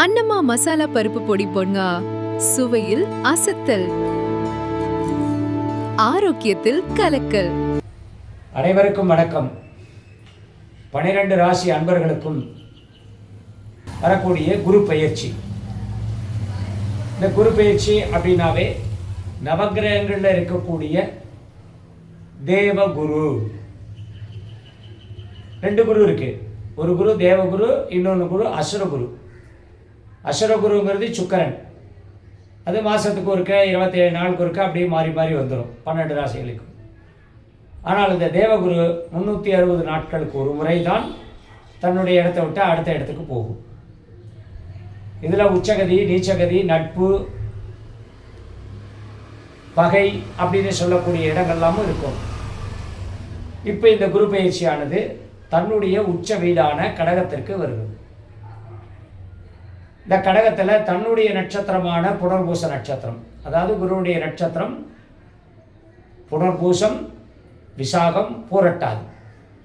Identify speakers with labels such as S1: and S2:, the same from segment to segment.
S1: அன்னம்மா மசாலா பருப்பு பொடி பொங்கா சுவையில் அசத்தல், ஆரோக்கியத்தில் கலக்கல்.
S2: அனைவருக்கும் வணக்கம். 12 ராசி அன்பர்களுக்கும் வரக்கூடிய குரு பெயர்ச்சி. இந்த குரு பெயர்ச்சி அப்படின்னாவே நவகிரகங்களில் இருக்கக்கூடிய தேவகுரு. 2 குரு இருக்கு. ஒரு குரு தேவகுரு, இன்னொன்று குரு அசுரகுரு. அசுரகுருங்கிறது சுக்கரன். அது மாதத்துக்கு ஒருக்க 27 நாளுக்கு ஒருக்க அப்படியே மாறி மாறி வந்துடும் 12 ராசிகளுக்கும். ஆனால் இந்த தேவகுரு 360 நாட்களுக்கு ஒரு முறை தான் தன்னுடைய இடத்தை விட்டு அடுத்த இடத்துக்கு போகும். இதில் உச்சகதி, நீச்சகதி, நட்பு, பகை அப்படின்னு சொல்லக்கூடிய இடங்கள்லாமும் இருக்கும். இப்போ இந்த குரு பயிற்சியானது தன்னுடைய உச்ச வீடான கடகத்திற்கு வருகிறது. இந்த கடகத்தில் தன்னுடைய நட்சத்திரமான புனர்பூச நட்சத்திரம், அதாவது குருவுடைய நட்சத்திரம் புனர்பூசம், விசாகம், பூரட்டாதி.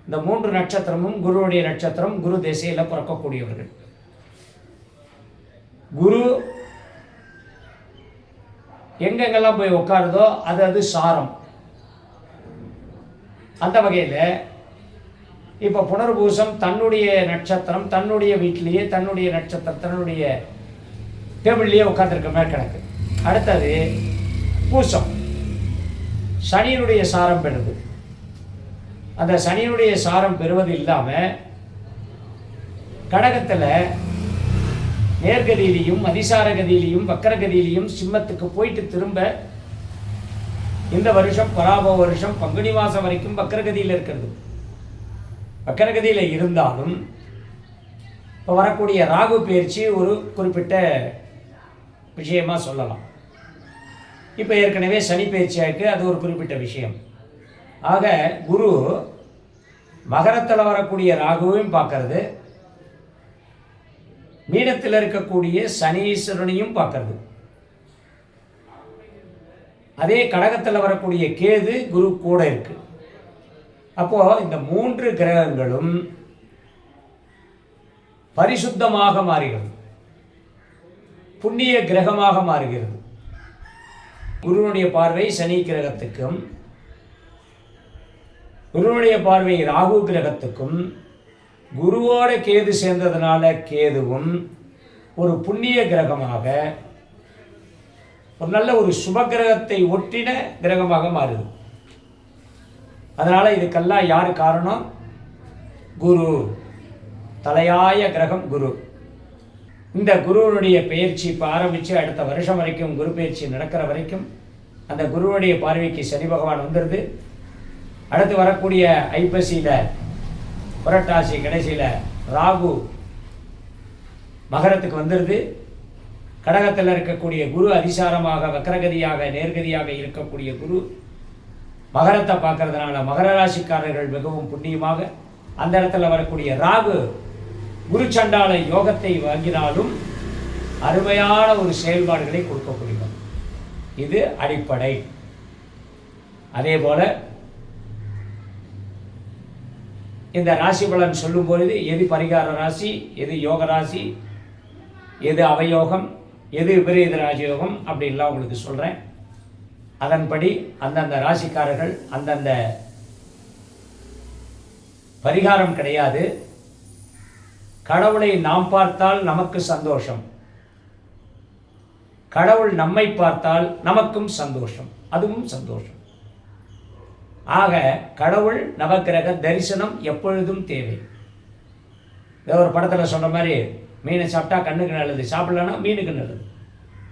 S2: இந்த 3 நட்சத்திரமும் குருவுடைய நட்சத்திரம். குரு திசையில் பிறக்கக்கூடியவர்கள். குரு எங்கெங்கெல்லாம் போய் உட்காருதோ அது சாரம். அந்த வகையில் இப்போ புனர்பூசம் தன்னுடைய நட்சத்திரம், தன்னுடைய வீட்டிலேயே தன்னுடைய நட்சத்திரம் தன்னுடைய டேபிள்லேயே உட்காந்துருக்க மேற்கணக்கு. அடுத்தது பூசம் சனியினுடைய சாரம் பெறுது. அந்த சனியினுடைய சாரம் பெறுவது இல்லாமல் கடகத்தில் நேர்கதியிலையும் அதிசார கதியிலையும் வக்கரகதியிலையும் சிம்மத்துக்கு போயிட்டு திரும்ப இந்த வருஷம் பராபவ வருஷம் பங்குனி மாதம் வரைக்கும் வக்கரகதியில் இருக்கிறது. வக்கரகதியில் இருந்தாலும் இப்போ வரக்கூடிய ராகு பயிற்சி ஒரு குறிப்பிட்ட விஷயமாக சொல்லலாம். இப்போ ஏற்கனவே சனி பயிற்சியாருக்கு அது ஒரு குறிப்பிட்ட விஷயம். ஆக குரு மகரத்தில் வரக்கூடிய ராகுவையும் பார்க்கறது, மீனத்தில் இருக்கக்கூடிய சனீஸ்வரனையும் பார்க்கறது, அதே கடகத்தில் வரக்கூடிய கேது குரு கூட இருக்கு. அப்போது இந்த 3 கிரகங்களும் பரிசுத்தமாக மாறுகிறது, புண்ணிய கிரகமாக மாறுகிறது. குருவுடைய பார்வை சனி கிரகத்துக்கும், குருவுடைய பார்வை ராகு கிரகத்துக்கும், குருவோட கேது சேர்ந்ததுனால கேதுவும் ஒரு புண்ணிய கிரகமாக, ஒரு நல்ல ஒரு சுப கிரகத்தை ஒட்டின கிரகமாக மாறுது. அதனால் இதுக்கெல்லாம் யார் காரணம்? குரு. தலையாய கிரகம் குரு. இந்த குருவனுடைய பயிற்சி இப்போ ஆரம்பித்து அடுத்த வருஷம் வரைக்கும் குரு பயிற்சி நடக்கிற வரைக்கும் அந்த குருவுடைய பார்வைக்கு சனி பகவான் வந்துடுது. அடுத்து வரக்கூடிய ஐப்பசியில் புரட்டாசி கடைசியில் ராகு மகரத்துக்கு வந்துடுது. கடகத்தில் இருக்கக்கூடிய குரு அதிசாரமாக வக்கரகதியாக நேர்கதியாக இருக்கக்கூடிய குரு மகரத்தை பார்க்கறதுனால மகர ராசிக்காரர்கள் மிகவும் புண்ணியமாக, அந்த இடத்துல வரக்கூடிய ராகு குரு சண்டால யோகத்தை வாங்கினாலும் அருமையான ஒரு செயல்பாடுகளை கொடுக்கக்கூடியவர். இது அடிப்படை. அதே போல இந்த ராசி பலன் சொல்லும் பொழுது எது பரிகார ராசி, எது யோக ராசி, எது அவயோகம், எது விபரீத ராஜயோகம் அப்படின்லாம் உங்களுக்கு சொல்கிறேன். அதன்படி அந்தந்த ராசிக்காரர்கள் அந்தந்த பரிகாரம் கிடையாது. கடவுளை நாம் பார்த்தால் நமக்கு சந்தோஷம், கடவுள் நம்மை பார்த்தால் நமக்கும் சந்தோஷம், அதுவும் சந்தோஷம். ஆக கடவுள் நவக்கிரக தரிசனம் எப்பொழுதும் தேவை. ஒரு படத்தில் சொல்கிற மாதிரி மீனை சாப்பிட்டா கண்ணுக்கு நல்லது, சாப்பிடலன்னா மீனுக்கு நல்லது.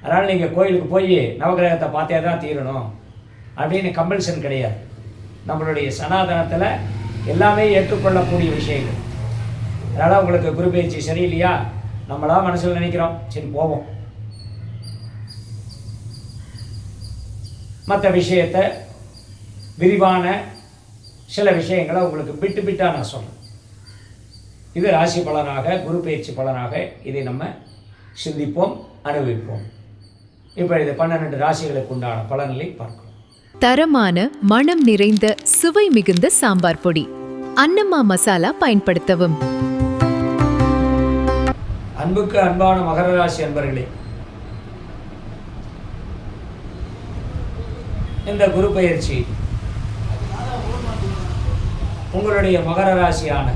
S2: அதனால் நீங்கள் கோயிலுக்கு போய் நவகிரகத்தை பார்த்தே தான் தீரணும் அப்படின்னு கம்பல்சன் கிடையாது. நம்மளுடைய சனாதனத்தில் எல்லாமே ஏற்றுக்கொள்ளக்கூடிய விஷயங்கள். அதனால் உங்களுக்கு குரு பயிற்சி சரியில்லையா, நம்மளா மனசில் நினைக்கிறோம், சரி போவோம். மற்ற விஷயத்தை விரிவான சில விஷயங்களை உங்களுக்கு பிட்டு பிட்டாக நான் சொல்கிறேன். இது ராசி பலனாக, குரு பயிற்சி பலனாக இதை நம்ம சிந்திப்போம், அனுபவிப்போம். இப்போ இது 12 ராசிகளுக்கு உண்டான பலன்களை பார்க்கிறோம்.
S1: தரமான மனம் நிறைந்த சுவை மிகுந்த சாம்பார் பொடி அன்னம்மா மசாலா பயன்படுத்தவும்.
S2: அன்புக்கு அன்பான மகர ராசி அன்பர்களே, இந்த குரு பயிற்சி உங்களுடைய மகர ராசியான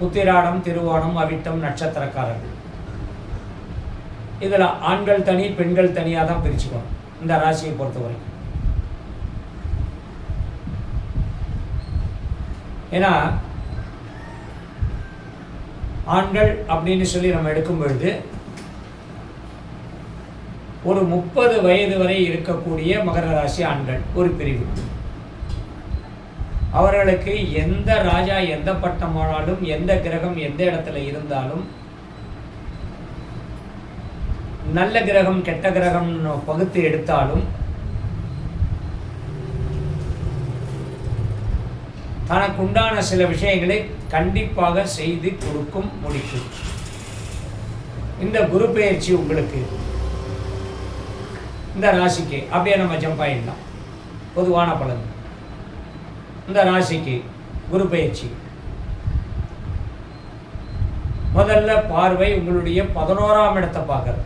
S2: உத்திராடம், திருவோணம், அவிட்டம் நட்சத்திரக்காரர்கள். இதில் ஆண்கள் தனி, பெண்கள் தனியாக தான் பிரிச்சுக்கணும் இந்த ராசியை பொறுத்தவரை. ஏன்னா ஆண்கள் அப்படின்னு சொல்லி நம்ம எடுக்கும் பொழுது ஒரு 30 வயது வரை இருக்கக்கூடிய மகர ராசி ஆண்கள் ஒரு பிரிவு. அவர்களுக்கு எந்த ராஜா எந்த பட்டமானாலும், எந்த கிரகம் எந்த இடத்துல இருந்தாலும், நல்ல கிரகம் கெட்ட கிரகம் பகுத்து எடுத்தாலும் தனக்குண்டான சில விஷயங்களை கண்டிப்பாக செய்து கொடுக்கும், முடிக்கும். இந்த குரு பெயர்ச்சி உங்களுக்கு இந்த ராசிக்கு அப்படியே நம்ம ஜம்ப் ஆகிடலாம். பொதுவான பலன் இந்த ராசிக்கு குரு பெயர்ச்சி முதல்ல பார்வை உங்களுடைய 11ஆம் இடத்தை பார்க்கறது.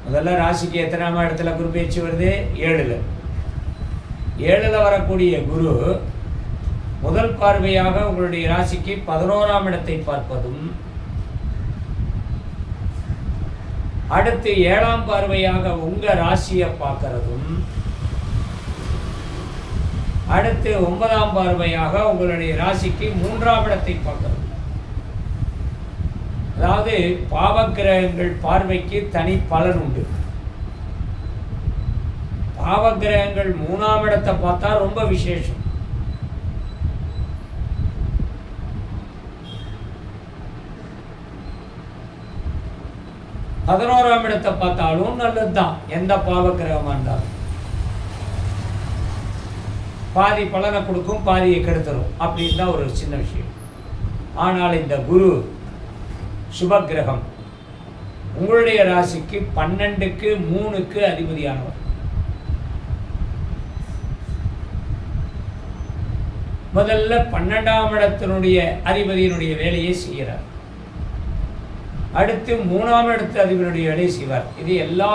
S2: முதல்ல ராசிக்கு எத்தனாம் இடத்துல குரு பெயர்ச்சி வருது? 7ல். 7ல் வரக்கூடிய குரு முதல் பார்வையாக உங்களுடைய ராசிக்கு 11ஆம் இடத்தை பார்ப்பதும், அடுத்து 7ஆம் பார்வையாக உங்க ராசியை பார்க்கறதும், அடுத்து 9ஆம் பார்வையாக உங்களுடைய ராசிக்கு 3ஆம் இடத்தை பார்க்கறது. அதாவது பாவக்கிரகங்கள் பார்வைக்கு தனி பலன் உண்டு. பாவக்கிரகங்கள் 3ஆம் இடத்தை பார்த்தா ரொம்ப விசேஷம். பதினோராம் இடத்தை பார்த்தாலும் நல்லதுதான். எந்த பாவக்கிரகமா இருந்தாலும் பாதி பலனை கொடுக்கும், பாதியை கெடுத்துரும். அப்படின்னு தான் ஒரு சின்ன விஷயம். ஆனால் இந்த குரு சுபக்கிரகம் உங்களுடைய ராசிக்கு 12க்கு 3க்கு அதிபதியானவர். முதல்ல 12ஆம் இடத்தினுடைய அதிபதியினுடைய வேலையை செய்கிறார். அடுத்து 3ஆம் இடத்து அதிபதியுடைய வேலையை செய்வார். இது எல்லா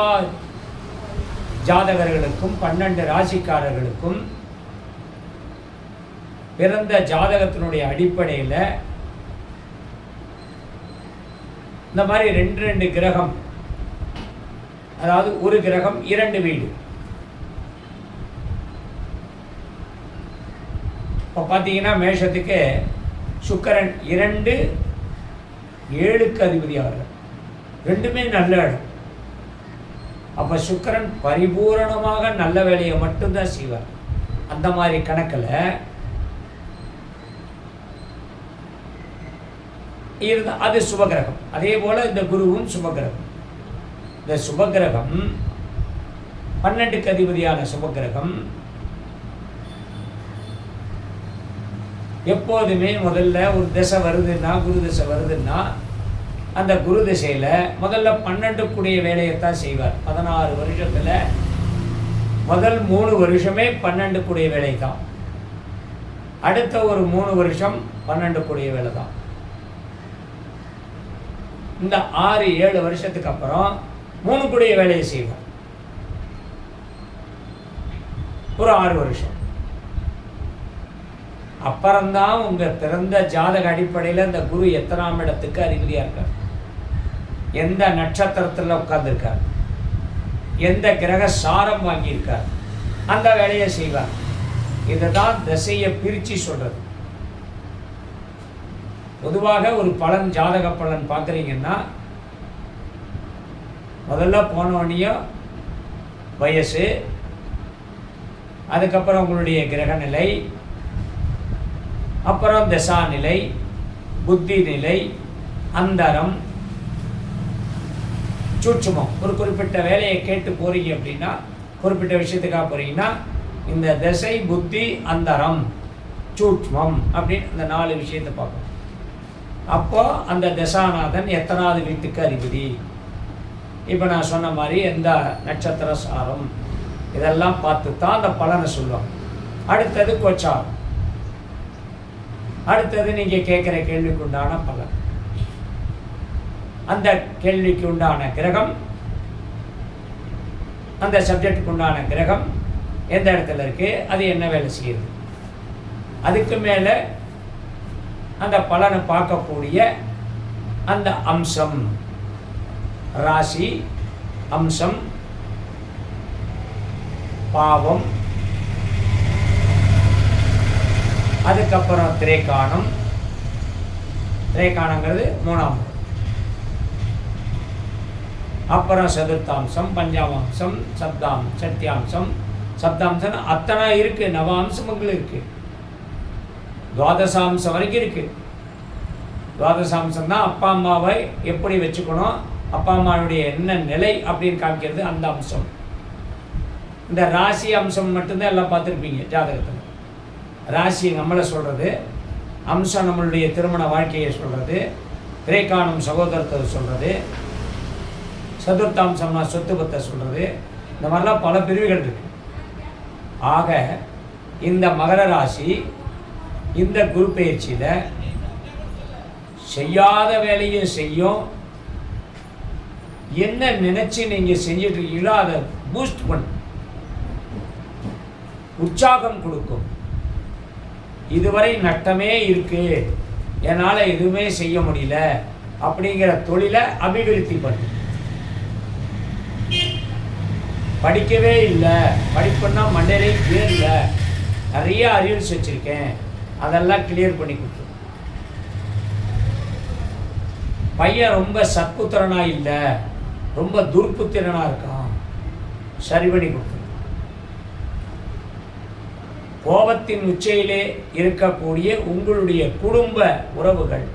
S2: ஜாதகர்களுக்கும் 12 ராசிக்காரர்களுக்கும் பிறந்த ஜாதகத்தினுடைய அடிப்படையில் இந்த மாதிரி 2 கிரகம், அதாவது ஒரு கிரகம் 2 வீடு. இப்போ பார்த்தீங்கன்னா மேஷத்துக்கு சுக்கிரன் 2 7க்கு அதிபதியாகிறார். 2மே நல்ல இடம். அப்போ சுக்கிரன் பரிபூரணமாக நல்ல வேலையை மட்டும்தான் செய்வார். அந்த மாதிரி கணக்கில் அது சுபகிரகம். அதே போல் இந்த குருவும் சுபகிரகம். இந்த சுபகிரகம் 12க்கு அதிபதியான சுபகிரகம் எப்போதுமே முதல்ல ஒரு திசை வருதுன்னா, குரு திசை வருதுன்னா, அந்த குரு திசையில் முதல்ல 12க்குடைய வேலையைத்தான் செய்வார். 16 வருஷத்தில் முதல் 3 வருஷமே 12க்குடைய வேலை தான். அடுத்த ஒரு 3 வருஷம் 12க்குடைய வேலை தான். இந்த 6-7 வருஷத்துக்கு அப்புறம் 3க்குடைய வேலையை செய்வார். ஒரு 6 வருஷம். அப்புறம்தான் உங்கள் பிறந்த ஜாதக அடிப்படையில் இந்த குரு எத்தனாம் இடத்துக்கு அதிபதியாக இருக்கார், எந்த நட்சத்திரத்தில் உட்கார்ந்துருக்கார், எந்த கிரக சாரம் வாங்கியிருக்கார், அந்த வேலையை செய்வார். இதை தான் திசையை பிரித்து சொல்கிறது. பொதுவாக ஒரு பலன், ஜாதக பலன் பார்க்குறீங்கன்னா முதல்ல போனோடனையும் வயசு, அதுக்கப்புறம் உங்களுடைய கிரகநிலை, அப்புறம் தசாநிலை, புத்தி நிலை, அந்தரம், சூட்சுமம். ஒரு குறிப்பிட்ட வேலையை கேட்டு போகிறீங்க அப்படின்னா, குறிப்பிட்ட விஷயத்துக்காக போகிறீங்கன்னா இந்த தசை, புத்தி, அந்தரம், சூட்சுமம் அப்படின்னு இந்த 4 விஷயத்தை பார்க்கணும். அப்போ அந்த தசாநாதன் எத்தனாவது வீட்டுக்கு அதிபதி, இப்போ நான் சொன்ன மாதிரி எந்த நட்சத்திர சாரம், இதெல்லாம் பார்த்து தான் அந்த பலனை சொல்லுவாங்க. அடுத்தது கோச்சாரம். அடுத்தது நீங்கள் கேட்குற கேள்விக்கு உண்டான பலன். அந்த கேள்விக்கு உண்டான கிரகம், அந்த சப்ஜெக்டுக்கு உண்டான கிரகம் எந்த இடத்துல இருக்குது, அது என்ன வேலை செய்யுது, அதுக்கு மேலே அந்த பலனை பார்க்கக்கூடிய அந்த அம்சம், ராசி அம்சம், பாவம், அதுக்கப்புறம் திரைக்காணம். திரைக்காணங்கிறது 3ஆம், அப்புறம் சதுர்த்தாம்சம், பஞ்சாமாம்சம், சத்தியாம்சம். சப்தாம்சம் அத்தனை இருக்கு, நவாம்சங்கள் இருக்கு, துவாதசாம்சம் வரைக்கும் இருக்கு. துவாதசாம்சம் தான் அப்பா அம்மாவை எப்படி வச்சுக்கணும், அப்பா அம்மாவுடைய என்ன நிலை அப்படின்னு காமிக்கிறது அந்த அம்சம். இந்த ராசி அம்சம் மட்டும்தான் எல்லாம் பார்த்துருப்பீங்க ஜாதகத்தில். ராசி நம்மளை சொல்கிறது, அம்சம் நம்மளுடைய திருமண வாழ்க்கையை சொல்கிறது, திரைக்காணும் சகோதரத்தை சொல்கிறது, சதுர்த்தாம்சம்னா சொத்து பத்தை சொல்கிறது. இந்த மாதிரிலாம் பல பிரிவுகள் இருக்கு. ஆக இந்த மகர ராசி இந்த குரு பயிற்சியில் செய்யாத வேலையை செய்யும். என்ன நினைச்சு நீங்க செஞ்சிட்டு இருக்கீங்களோ அதை பூஸ்ட் பண்ணும், உற்சாகம் கொடுக்கும். இதுவரை நட்டமே இருக்கு, என்னால் எதுவுமே செய்ய முடியல அப்படிங்கிற தொழிலை அபிவிருத்தி பண்ணும். படிக்கவே இல்லை, படிப்புன்னா மண்டையிலே ஏறல, நிறைய அரியல்ஸ் வச்சுருக்கேன், அதெல்லாம் கிளியர் பண்ணி கொடுத்து. பையன் ரொம்ப சத்புத்திரனாக இல்லை, ரொம்ப துர்புத்திரனாக இருக்கான், சரி பண்ணி கொடுத்து. கோபத்தின் உச்சையிலே இருக்கக்கூடிய உங்களுடைய குடும்ப உறவுகள்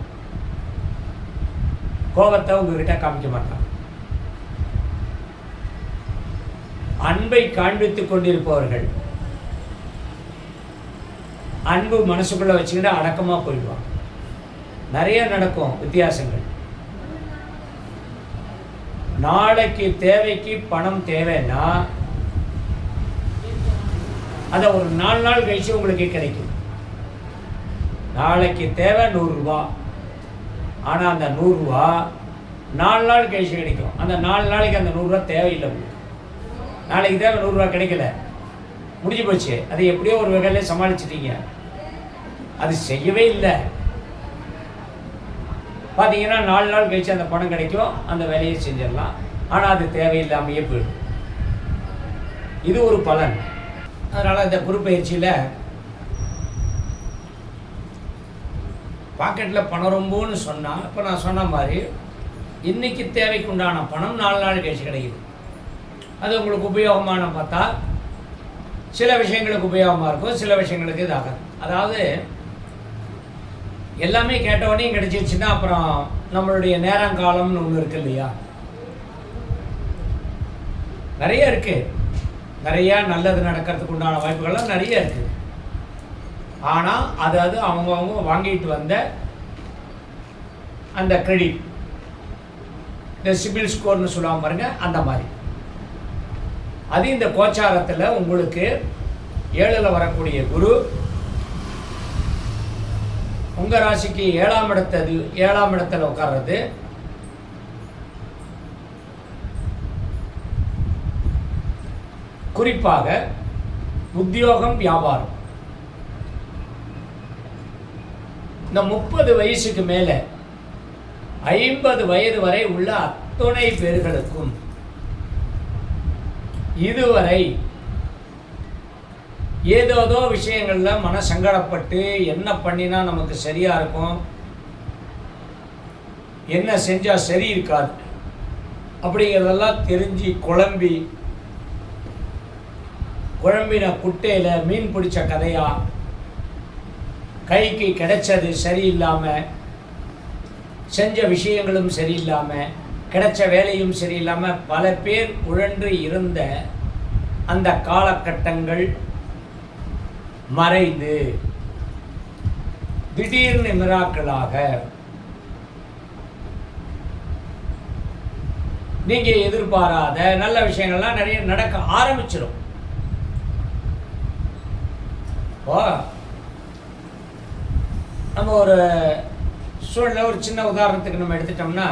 S2: கோபத்தை உங்ககிட்ட காமிக்க மாட்டாங்க. அன்பை காண்பித்துக் கொண்டிருப்பவர்கள் அன்பு மனசுக்குள்ள வச்சுக்கிட்டு அடக்கமா போயிடுவாங்க. நிறைய நடக்கும் வித்தியாசங்கள். நாளைக்கு தேவைக்கு பணம் தேவைன்னா அதை ஒரு 4 நாள் கழிச்சு உங்களுக்கு கிடைக்கும். நாளைக்கு தேவை 100 ரூபா, ஆனால் அந்த 100 ரூபா 4 நாள் கழிச்சு கிடைக்கும். அந்த 4 நாளைக்கு அந்த 100 ரூபா தேவையில்லை உங்களுக்கு. நாளைக்கு தேவை 100 ரூபா கிடைக்கல, முடிஞ்சு போச்சு. அதை எப்படியோ ஒரு வகையில் சமாளிச்சிட்டீங்க. அது செய்யவே இல்லை. பார்த்தீங்கன்னா 4 நாள் கழிச்சு அந்த பணம் கிடைக்கும், அந்த வேலையை செஞ்சிடலாம். ஆனால் அது தேவையில்லாமையே போயிடும். இது ஒரு பலன். அதனால் இந்த குரு பயிற்சியில் பாக்கெட்டில் பணம் ரொம்பன்னு சொன்னால், இப்போ நான் சொன்ன மாதிரி இன்றைக்கி தேவைக்கு உண்டான பணம் 4 நாள் கழிச்சு கிடைக்குது. அது உங்களுக்கு உபயோகமான பார்த்தா சில விஷயங்களுக்கு உபயோகமாக இருக்கும், சில விஷயங்களுக்கு இதாகாது. அதாவது எல்லாமே கேட்டவொடனே கிடைச்சிருச்சுன்னா அப்புறம் நம்மளுடைய நேரங்காலம்னு ஒன்று இருக்கு இல்லையா, நிறைய இருக்குது. நிறையா நல்லது நடக்கிறதுக்கு உண்டான வாய்ப்புகள்லாம் நிறைய இருக்குது. ஆனால் அதாவது அவங்கவுங்க வாங்கிட்டு வந்த அந்த கிரெடிட், இந்த சிபில் ஸ்கோர்னு சொல்லுவாங்க பாருங்க, அந்த மாதிரி. அது இந்த கோச்சாரத்தில் உங்களுக்கு 7ல் வரக்கூடிய குரு உங்கள் ராசிக்கு 7ஆம் இடத்துல உட்கார்றது குறிப்பாக உத்தியோகம், வியாபாரம். இந்த 30 வயசுக்கு மேலே 50 வயது வரை உள்ள அத்தனை பேர்களுக்கும் இதுவரை ஏதோதோ விஷயங்களில் மன சங்கடப்பட்டு என்ன பண்ணினா நமக்கு சரியாக இருக்கும், என்ன செஞ்சால் சரி இருக்காது அப்படிங்கிறதெல்லாம் தெரிஞ்சு குழம்பின குட்டையில் மீன் பிடிச்ச கதையா, கைக்கு கிடைச்சது சரியில்லாமல், செஞ்ச விஷயங்களும் சரியில்லாமல், கிடைச்ச வேலையும் சரியில்லாமல் பல பேர் உழன்று இருந்த அந்த காலகட்டங்கள் மறைந்து திடீர்னு மிராக்களாக நீங்கள் எதிர்பாராத நல்ல விஷயங்கள்லாம் நிறைய நடக்க ஆரம்பிச்சிடும். நம்ம ஒரு சூழ்நிலை ஒரு சின்ன உதாரணத்துக்கு நம்ம எடுத்துட்டோம்னா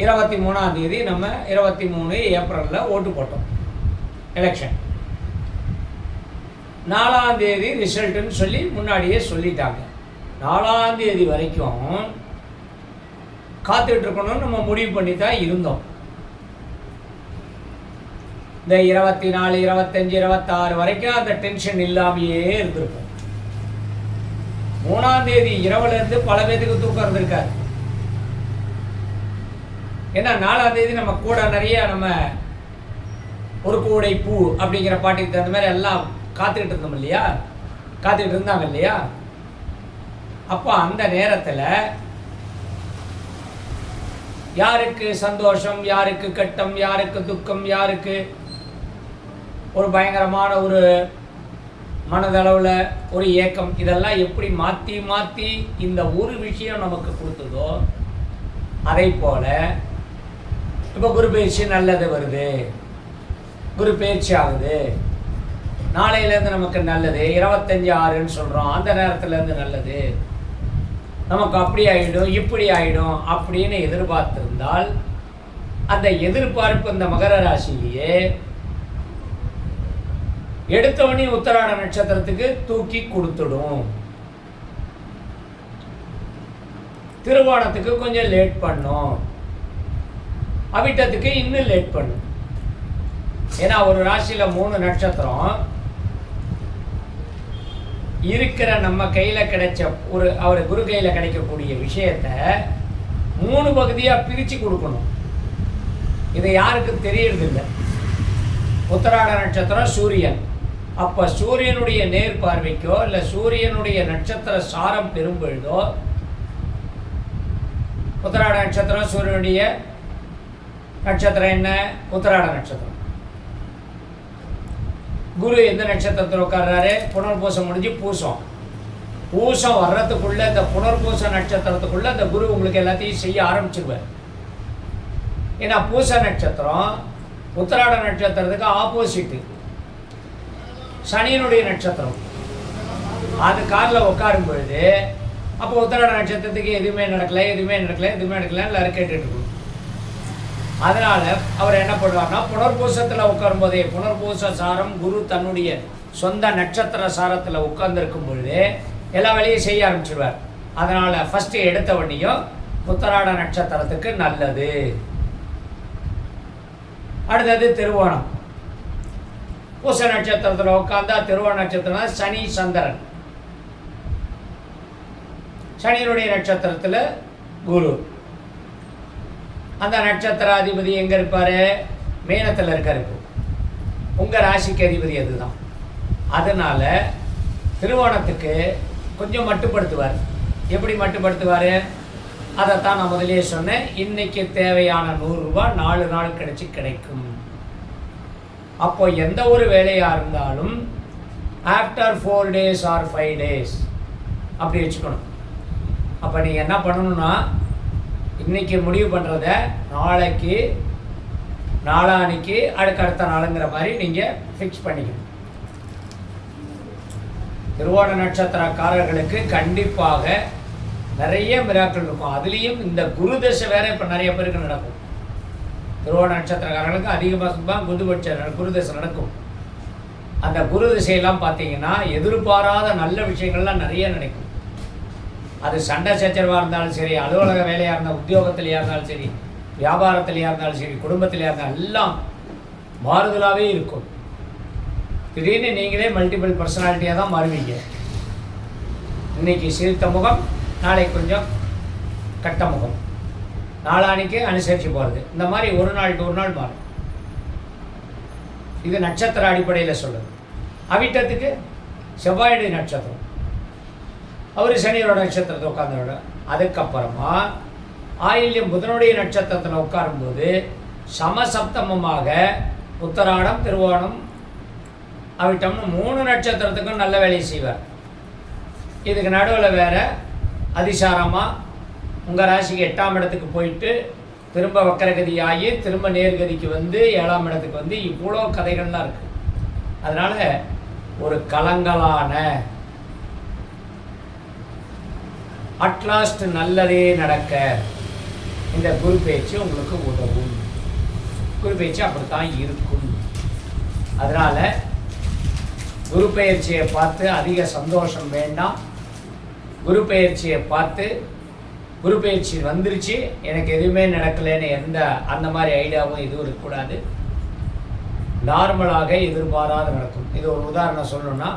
S2: 23ஆம் தேதி நம்ம 23 ஏப்ரலில் ஓட்டு போட்டோம் எலெக்ஷன். 4ஆம் தேதி ரிசல்ட்டுன்னு சொல்லி முன்னாடியே சொல்லிட்டாங்க. 4ஆம் தேதி வரைக்கும் காத்துட்டு இருக்கணும்னு நம்ம முடிவு பண்ணி தான் இருந்தோம். இந்த 24, 25, 26 வரைக்கும் அந்த டென்ஷன் இல்லாமையே இருந்திருக்கும். 3ஆம் தேதி இரவுலேருந்து பல பேருக்கு தூக்கம் இருந்திருக்காரு. ஏன்னா 4ஆம் தேதி நம்ம கூட நிறைய நம்ம ஒரு கூடை பூ அப்படிங்கிற பாட்டுக்கு தகுந்த மாதிரி எல்லாம் காத்துக்கிட்டு இருந்தோம் இல்லையா, காத்துக்கிட்டு இருந்தாங்க இல்லையா. அப்போ அந்த நேரத்தில் யாருக்கு சந்தோஷம், யாருக்கு கட்டம், யாருக்கு துக்கம், யாருக்கு ஒரு பயங்கரமான ஒரு மனதளவில் ஒரு ஏக்கம், இதெல்லாம் எப்படி மாற்றி மாற்றி இந்த ஒரு விஷயம் நமக்கு கொடுத்ததோ அதை போல் இப்போ குரு பயிற்சி நல்லது வருது, குரு பயிற்சி ஆகுது, நாளையிலேருந்து நமக்கு நல்லது, 25/6ன்னு சொல்கிறோம், அந்த நேரத்துலேருந்து நல்லது, நமக்கு அப்படி ஆகிடும் இப்படி ஆகிடும் அப்படின்னு எதிர்பார்த்திருந்தால் அந்த எதிர்பார்ப்பு இந்த மகர ராசியிலேயே எடுத்தவனே உத்தராட நட்சத்திரத்துக்கு தூக்கி கொடுத்துடும். திருவோணத்துக்கு கொஞ்சம் லேட் பண்ணும், அவிட்டத்துக்கு இன்னும் லேட் பண்ணும். ஏன்னா ஒரு ராசியில் 3 நட்சத்திரம் இருக்கிற நம்ம கையில் கிடைச்ச அவர் குரு கையில் கிடைக்கக்கூடிய விஷயத்த 3 பகுதியாக பிரித்து கொடுக்கணும். இதை யாருக்கும் தெரியறதில்லை. உத்தராட நட்சத்திரம் சூரியன், அப்போ சூரியனுடைய நேர் பார்வைக்கோ இல்லை சூரியனுடைய நட்சத்திர சாரம் பெரும்பொழுதோ, உத்தராட நட்சத்திரம் சூரியனுடைய நட்சத்திரம் என்ன? உத்தராட நட்சத்திரம். குரு எந்த நட்சத்திரத்தில் உட்கார்றாரு? புனர்பூசம் முடிஞ்சு பூசம். பூசம் வர்றதுக்குள்ள இந்த புனர்பூச நட்சத்திரத்துக்குள்ள அந்த குரு உங்களுக்கு எல்லாத்தையும் செய்ய ஆரம்பிச்சிருவார். ஏன்னா பூச நட்சத்திரம் உத்தராட நட்சத்திரத்துக்கு ஆப்போசிட்டு, சனியனுடைய நட்சத்திரம். அது காலில் உட்காரும் பொழுது அப்போ உத்தராட நட்சத்திரத்துக்கு எதுவுமே நடக்கலை எல்லாரும் கேட்டுட்டு இருக்கணும். அதனால அவர் என்ன பண்ணுவார்னா புனர்பூசத்தில் உட்காரும் போதே, புனர்பூச சாரம் குரு தன்னுடைய சொந்த நட்சத்திர சாரத்தில் உட்கார்ந்துருக்கும் பொழுது எல்லா வேலையும் செய்ய ஆரம்பிச்சிடுவார். அதனால ஃபர்ஸ்ட் எடுத்த வண்டியும் உத்தராட நட்சத்திரத்துக்கு நல்லது. அடுத்தது திருவோணம். பூச நட்சத்திரத்தில் உட்கார்ந்தா திருவோண நட்சத்திரம் சனி சந்திரன், சனியினுடைய நட்சத்திரத்தில் குரு. அந்த நட்சத்திர அதிபதி எங்கே இருப்பார்? மீனத்தில் இருக்கார். இப்போ உங்கள் ராசிக்கு அதிபதி அதுதான். அதனால் திருவோணத்துக்கு கொஞ்சம் மட்டுப்படுத்துவார். எப்படி மட்டுப்படுத்துவார்? அதைத்தான் நான் முதலே சொன்னேன். இன்றைக்கி தேவையான 100 ரூபாய் 4 நாள் கிடைக்கும். அப்போ எந்த ஒரு வேலையாக இருந்தாலும் ஆஃப்டர் 4 days ஆர் 5 days அப்படி வச்சுக்கணும். அப்போ நீங்கள் என்ன பண்ணணும்னா இன்றைக்கி முடிவு பண்ணுறத நாளைக்கு நாளான்னைக்கு அடுத்த நாளுங்கிற மாதிரி நீங்கள் ஃபிக்ஸ் பண்ணிக்கணும். திருவோண நட்சத்திரக்காரர்களுக்கு கண்டிப்பாக நிறைய மிராக்கள் இருக்கும். அதுலேயும் இந்த குரு தசை வேற இப்போ நிறைய பேருக்கு நடக்கும். திருவோண நட்சத்திரக்காரர்களுக்கு அதிகமாக குரு தசை நடக்கும். அந்த குரு திசையெல்லாம் பார்த்தீங்கன்னா எதிர்பாராத நல்ல விஷயங்கள்லாம் நிறைய நடக்கும். அது சண்டை சச்சரவாக இருந்தாலும் சரி, அலுவலக வேலையாக இருந்தால், உத்தியோகத்திலையாக இருந்தாலும் சரி, வியாபாரத்திலையாக இருந்தாலும் சரி, குடும்பத்திலையாக இருந்தாலும் எல்லாம் மாறுதலாகவே இருக்கும். திடீர்னு நீங்களே மல்டிபிள் பர்சனாலிட்டியாக தான் மாறுவீங்க. இன்றைக்கி சிரித்த முகம், நாளைக்கு கொஞ்சம் கட்ட முகம், நாளானிக்கு அனுசரித்து போகிறது, இந்த மாதிரி ஒரு நாள் மாறும். இது நட்சத்திர அடிப்படையில் சொல்லுது. அவிட்டத்துக்கு செவ்வாயுடைய நட்சத்திரம், அவர் சனியோட நட்சத்திரத்தை உட்கார்ந்தோட. அதுக்கப்புறமா ஆயில்யம் புதனுடைய நட்சத்திரத்தில் உட்காரும்போது சமசப்தமமாக உத்தராடம் திருவோணம் அவிட்டம்னு 3 நட்சத்திரத்துக்கும் நல்ல வேலையை செய்வார். இதுக்கு நடுவில் வேறு அதிசாரமாக உங்கள் ராசிக்கு 8ஆம் இடத்துக்கு போயிட்டு திரும்ப வக்கரகதி ஆகி திரும்ப நேர்கதிக்கு வந்து 7ஆம் இடத்துக்கு வந்து இவ்வளோ கதைகள்லாம் இருக்குது. அதனால் ஒரு கலங்கலான அட்லாஸ்ட் நல்லதே நடக்க இந்த குரு பேச்சு உங்களுக்கு உதவும். குரு பேச்சு அப்படித்தான் இருக்கும். அதனால் குரு பெயர்ச்சியை பார்த்து அதிக சந்தோஷம் வேண்டாம். குரு பெயர்ச்சியை பார்த்து குரு பெயர்ச்சி வந்துருச்சு, எனக்கு எதுவுமே நடக்கலைன்னு அந்த மாதிரி ஐடியாவும் எதுவும் இருக்கக்கூடாது. நார்மலாக எதிர்பாராத நடக்கும். இது ஒரு உதாரணம் சொல்லணும்னா,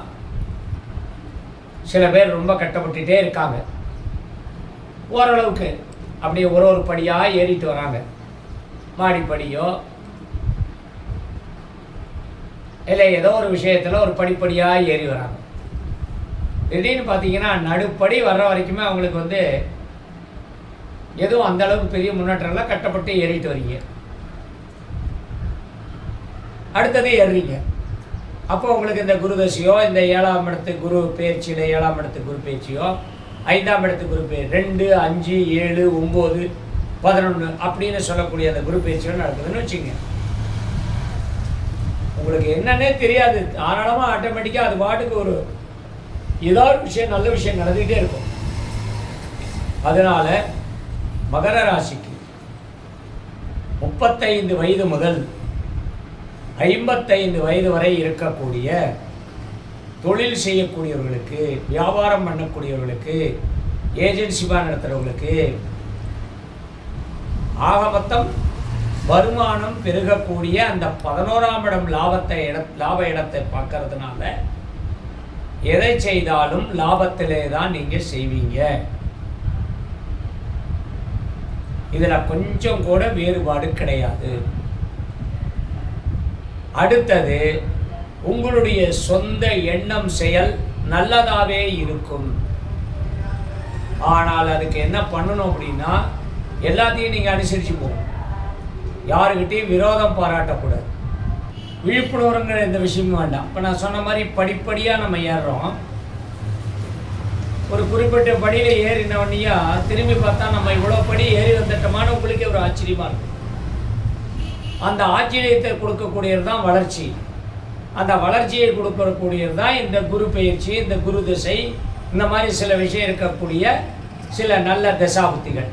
S2: சில பேர் ரொம்ப கட்டப்பட்டுட்டே இருக்காங்க, ஓரளவுக்கு அப்படியே ஒரு படியாக ஏறிட்டு வராங்க. மாடிப்படியோ இல்லை ஏதோ ஒரு விஷயத்தில் ஒரு படிப்படியாக ஏறி வராங்க. திடீர்னு பார்த்தீங்கன்னா நடுப்படி வர்ற வரைக்குமே அவங்களுக்கு எதுவும் அந்த அளவுக்கு பெரிய முன்னேற்றம்லாம் கட்டப்பட்டு ஏறிட்டு வரீங்க. அடுத்தது ஏறுறீங்க. அப்போ உங்களுக்கு இந்த குருதசையோ, இந்த 7ஆம் இடத்து குரு பயிற்சியில் 7ஆம் இடத்து குரு பயிற்சியோ, 5ஆம் இடத்து குரு பயிற்சி 2, 5, 7, 9, 11 அப்படின்னு சொல்லக்கூடிய அந்த குரு பயிற்சிகள் நடக்குதுன்னு வச்சுங்க. உங்களுக்கு என்னன்னே தெரியாது, தாராளமாக ஆட்டோமேட்டிக்காக அது பாட்டுக்கு ஏதாவது விஷயம் நல்ல விஷயம் நடந்துக்கிட்டே இருக்கும். அதனால் மகர ராசிக்கு 35 வயது முதல் 55 வயது வரை இருக்கக்கூடிய தொழில் செய்யக்கூடியவர்களுக்கு, வியாபாரம் பண்ணக்கூடியவர்களுக்கு, ஏஜென்சிமாக நடத்துகிறவர்களுக்கு ஆக மொத்தம் வருமானம் பெருகக்கூடிய அந்த 11ஆம் இடம் லாப இடத்தை பார்க்கறதுனால எதை செய்தாலும் லாபத்திலே தான் நீங்கள் செய்வீங்க. இதில் கொஞ்சம் கூட வேறுபாடு கிடையாது. அடுத்தது, உங்களுடைய சொந்த எண்ணம் செயல் நல்லதாகவே இருக்கும். ஆனால் அதுக்கு என்ன பண்ணணும் அப்படின்னா, எல்லாத்தையும் நீங்கள் அனுசரித்து போகணும். யாருக்கிட்டையும் விரோதம் பாராட்டக்கூடாது. விழிப்புணர்வுங்கிற எந்த விஷயமும் வேண்டாம். இப்போ நான் சொன்ன மாதிரி படிப்படியாக நம்ம ஏறுறோம். ஒரு குறிப்பிட்ட படியில் ஏறினவனையா திரும்பி பார்த்தா நம்ம இவ்வளோ படி ஏறி வந்துட்டோமான்னு உங்களுக்கே ஒரு ஆச்சரியமாக இருக்கும். அந்த ஆச்சரியத்தை கொடுக்கக்கூடியது தான் வளர்ச்சி. அந்த வளர்ச்சியை கொடுக்கக்கூடியது தான் இந்த குரு பயிற்சி, இந்த குரு திசை, இந்த மாதிரி சில விஷயம் இருக்கக்கூடிய சில நல்ல தசாபுத்திகள்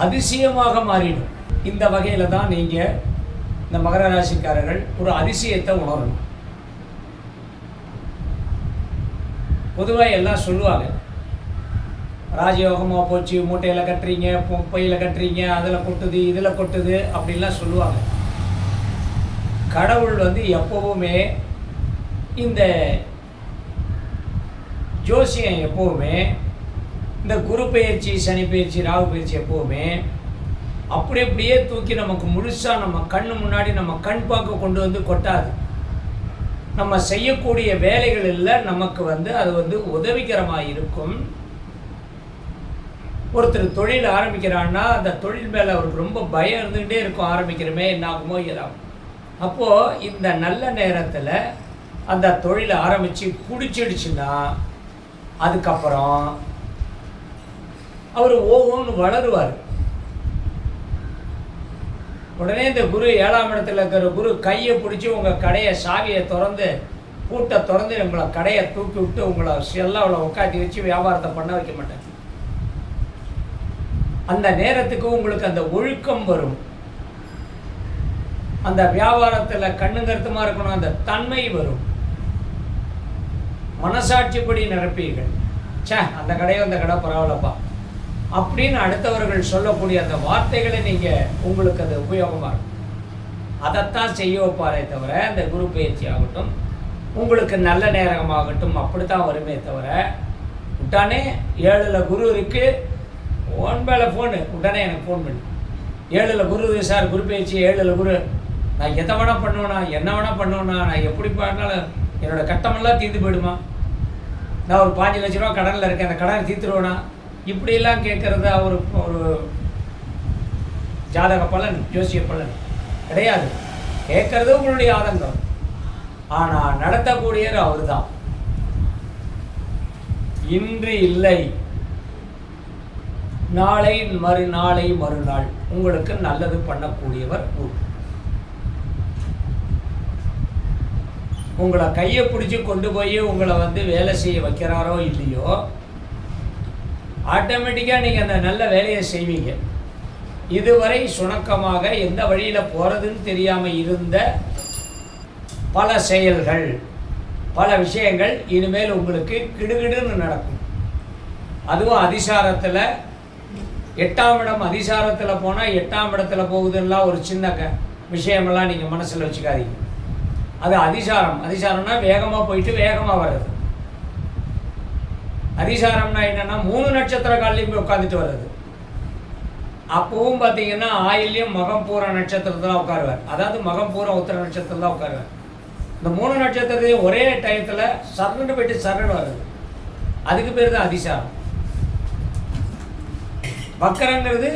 S2: அதிசயமாக மாறிடும். இந்த வகையில் தான் நீங்கள் இந்த மகர ராசிக்காரர்கள் ஒரு அதிசயத்தை உணரணும். பொதுவாக எல்லாம் சொல்லுவாங்க, ராஜயோகமாக போச்சு, மூட்டையில் கட்டுறீங்க, பையில் கட்டுறீங்க, அதில் கொட்டுது, இதில் கொட்டுது அப்படின்லாம் சொல்லுவாங்க. கடவுள் எப்போவுமே இந்த ஜோசியம் எப்போவுமே இந்த குரு பயிற்சி, சனி பயிற்சி, ராகு பயிற்சி எப்போவுமே அப்படியே தூக்கி நமக்கு முழுசாக நம்ம கண்ணு முன்னாடி நம்ம கண் பார்க்க கொண்டு வந்து கொட்டாது. நம்ம செய்யக்கூடிய வேலைகளில் நமக்கு அது உதவிகரமாக இருக்கும். ஒருத்தர் தொழில் ஆரம்பிக்கிறான்னா அந்த தொழில் மேலே அவருக்கு ரொம்ப பயம் இருந்துகிட்டே இருக்கும். ஆரம்பிக்கிறமே என்ன ஆகுமோ ஏதாகும். அப்போது இந்த நல்ல நேரத்தில் அந்த தொழிலை ஆரம்பித்து பிடிச்சிடுச்சுன்னா அதுக்கப்புறம் அவர் ஓஹோன்னு வளருவார். உடனே இந்த குரு 7ஆம் இடத்துல இருக்கிற குரு கையை பிடிச்சி உங்கள் கடையை சாவியை திறந்து பூட்டை திறந்து உங்களை கடையை தூக்கி விட்டு உங்களை செல்லாவில் உட்காத்தி வச்சு வியாபாரத்தை பண்ண வைக்க மாட்டேன். அந்த நேரத்துக்கு உங்களுக்கு அந்த ஒழுக்கம் வரும். அந்த வியாபாரத்தில் கண்ணுங்கருத்துமா இருக்கணும், அந்த தன்மை வரும். மனசாட்சிப்படி நிரப்பீர்கள். அந்த கடை பரவாயில்லப்பா அப்படின்னு அடுத்தவர்கள் சொல்லக்கூடிய அந்த வார்த்தைகளை நீங்கள் உங்களுக்கு அது உபயோகமாக இருக்கும். அதைத்தான் செய்ய வைப்பாரே தவிர அந்த குரு பயிற்சி ஆகட்டும், உங்களுக்கு நல்ல நேரமாகட்டும் அப்படித்தான் வருமே தவிர உடனே 7ல் குரு இருக்குது, ஒன்பேல ஃபோனு உடனே எனக்கு ஃபோன் பண்ணி 7ல் குரு சார் குரு பயிற்சி 7ல் குரு, நான் எதை வேணால் பண்ணுவேண்ணா, என்ன வேணால் பண்ணுவேண்ணா, நான் எப்படி பண்ணாலும் என்னோடய கட்டமெல்லாம் தீர்ந்து போயிடுமா, நான் ஒரு 5 லட்ச ரூபா கடனில் இருக்கேன், அந்த கடனை தீர்த்துருவேண்ணா, இப்படியெல்லாம் கேட்குறது ஒரு ஜாதக பலன், ஜோசிய பலன் கிடையாது. கேட்குறது உங்களுடைய ஆனந்தம், ஆனால் நடத்தக்கூடியவர் அவர் தான். இன்று இல்லை, நாளை மறுநாள் உங்களுக்கு நல்லது பண்ணக்கூடியவர் குரு. உங்களை கையை பிடிச்சி கொண்டு போய் உங்களை வேலை செய்ய வைக்கிறாரோ இல்லையோ, ஆட்டோமேட்டிக்காக நீங்கள் அந்த நல்ல வேலையை செய்வீங்க. இதுவரை சுணக்கமாக எந்த வழியில் போகிறதுன்னு தெரியாமல் இருந்த பல செயல்கள், பல விஷயங்கள் இனிமேல் உங்களுக்கு கிடுகிடுன்னு நடக்கும். அதுவும் அதிசாரத்தில் 8ஆம் இடம் அதிசாரத்தில் போனால் 8ஆம் இடத்துல போகுதுன்னெலாம் ஒரு சின்ன விஷயமெல்லாம் நீங்கள் மனசில் வச்சுக்காதீங்க. அது அதிசாரம்னா வேகமாக போயிட்டு வேகமாக வர்றது. அதிசாரம்னா என்னென்னா 3 நட்சத்திர காலையும் போய் உட்காந்துட்டு வர்றது. அப்பவும் பார்த்தீங்கன்னா ஆயில்யம் மகம் பூர நட்சத்திரத்தில் உட்காருவார். அதாவது மகம் பூர உத்திர நட்சத்திரம் தான் உட்காருவார். இந்த 3 நட்சத்திரத்தையும் ஒரே டயத்தில் சரண்டு போயிட்டு சரண்டு வருது. அதுக்கு பேர் தான் அதிசாரம். வக்கரங்கிறது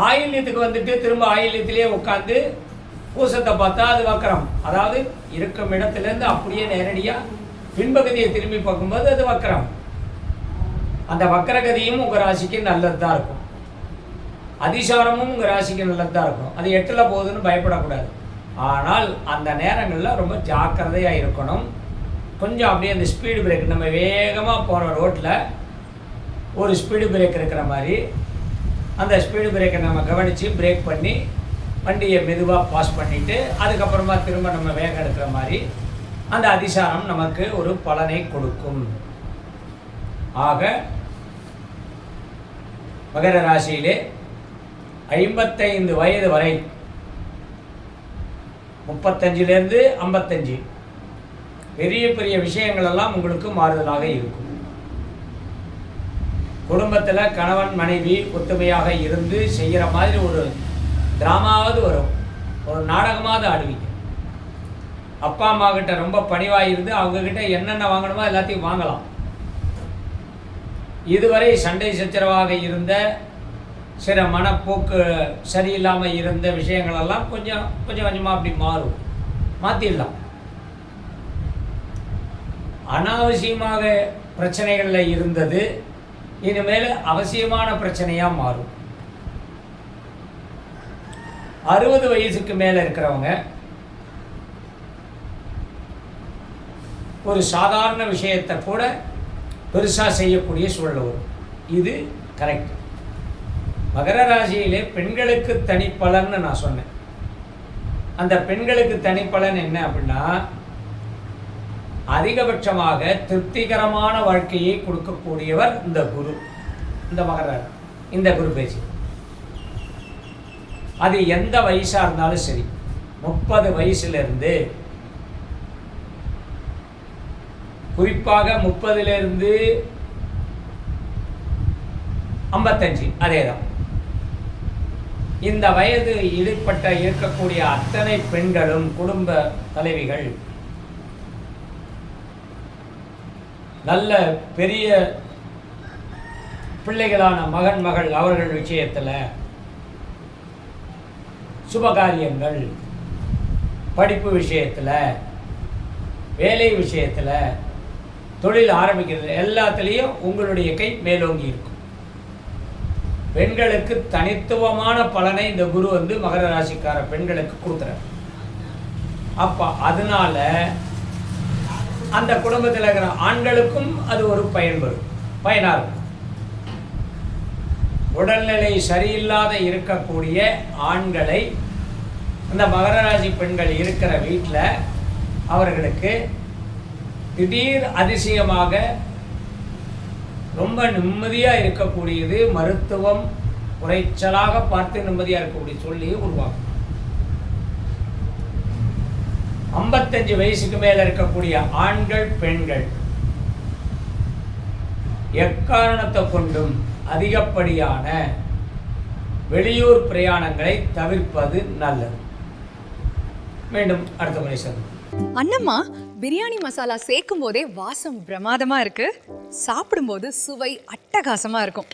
S2: ஆயில்யத்துக்கு வந்துட்டு திரும்ப ஆயில்யத்திலேயே உட்காந்து பூசத்தை பார்த்தா அது வக்கரம். அதாவது இருக்கும் இடத்துலேருந்து அப்படியே நேரடியாக பின்பகுதியை திரும்பி பார்க்கும்போது அது வக்கரம். அந்த வக்கரகதியும் உங்கள் ராசிக்கு நல்லது தான் இருக்கும். அதிசாரமும் உங்கள் ராசிக்கு நல்லது தான் இருக்கும். அது 8ல் போகுதுன்னு பயப்படக்கூடாது. ஆனால் அந்த நேரங்களில் ரொம்ப ஜாக்கிரதையாக இருக்கணும். கொஞ்சம் அப்படியே அந்த ஸ்பீடு பிரேக், நம்ம வேகமாக போகிற ரோட்டில் ஒரு ஸ்பீடு பிரேக் இருக்கிற மாதிரி அந்த ஸ்பீடு பிரேக்கை நம்ம கவனித்து பிரேக் பண்ணி வண்டியை மெதுவாக பாஸ் பண்ணிவிட்டு அதுக்கப்புறமா திரும்ப நம்ம வேகம் எடுக்கிற மாதிரி அந்த அதிசாரம் நமக்கு ஒரு பலனை கொடுக்கும். ஆக மகர ராசியிலே 55 வயது வரை 35லேருந்து 55 பெரிய பெரிய விஷயங்கள் எல்லாம் உங்களுக்கு மாறுதலாக இருக்கும். குடும்பத்தில் கணவன் மனைவி ஒத்துமையாக இருந்து செய்கிற மாதிரி ஒரு டிராமாவது வரும், ஒரு நாடகமாவது ஆடுவீங்க. அப்பா அம்மா கிட்ட ரொம்ப பணிவாக இருந்து அவங்கக்கிட்ட என்னென்ன வாங்கணுமோ எல்லாத்தையும் வாங்கலாம். இதுவரை சண்டை சச்சரவாக இருந்த சில மனப்போக்கு சரியில்லாமல் இருந்த விஷயங்களெல்லாம் கொஞ்சம் கொஞ்சமாக அப்படி மாற்றிடலாம். அனாவசியமாக பிரச்சனைகளில் இருந்தது இனிமேல் அவசியமான பிரச்சனையாக மாறும். 60 வயசுக்கு மேலே இருக்கிறவங்க ஒரு சாதாரண விஷயத்தை கூட பெருசாக செய்யக்கூடிய சூழல் வரும். இது கரெக்ட். மகர ராசியிலே பெண்களுக்கு தனிப்பலன்னு நான் சொன்னேன். அந்த பெண்களுக்கு தனிப்பலன் என்ன அப்படின்னா, அதிகபட்சமாக திருப்திகரமான வாழ்க்கையை கொடுக்கக்கூடியவர் இந்த குரு, இந்த இந்த குரு பேச்சு. அது எந்த வயசாக இருந்தாலும் சரி, 30 வயசுலேருந்து குறிப்பாக 30லேருந்து 55 அதே தான். இந்த வயது இடைப்பட்ட இருக்கக்கூடிய அத்தனை பெண்களும் குடும்ப தலைவிகள் நல்ல பெரிய பிள்ளைகளான மகன் மகள் அவர்கள் விஷயத்தில் சுபகாரியங்கள், படிப்பு விஷயத்தில், வேலை விஷயத்தில், தொழில் ஆரம்பிக்கிறது எல்லாத்துலேயும் உங்களுடைய கை மேலோங்கி இருக்கும். பெண்களுக்கு தனித்துவமான பலனை இந்த குரு மகர ராசிக்கார பெண்களுக்கு கொடுக்குறார். அப்போ அதனால அந்த குடும்பத்தில் இருக்கிற ஆண்களுக்கும் அது ஒரு பயனாக இருக்கும். உடல்நிலை சரியில்லாத இருக்கக்கூடிய ஆண்களை அந்த மகர ராசி பெண்கள் இருக்கிற வீட்டில் அவர்களுக்கு திடீர் அதிசயமாக ரொம்ப நிம்மதியாக இருக்கக்கூடியது, மருத்துவம் குறைச்சலாக பார்த்து நிம்மதியாக இருக்கக்கூடிய சொல்லி உருவாகும். 55 வயசுக்கு மேலே இருக்கக்கூடிய ஆண்கள் பெண்கள் எக்காரணத்தை கொண்டும் அதிகப்படியான வெளியூர் பிரயாணங்களை தவிர்ப்பது நல்லது. மீண்டும் அடுத்த முறை சந்திப்போம்.
S1: அண்ணம்மா, பிரியாணி மசாலா சேர்க்கும் போதே வாசம் பிரமாதமா இருக்கு, சாப்பிடும்போது சுவை அட்டகாசமா இருக்கும்.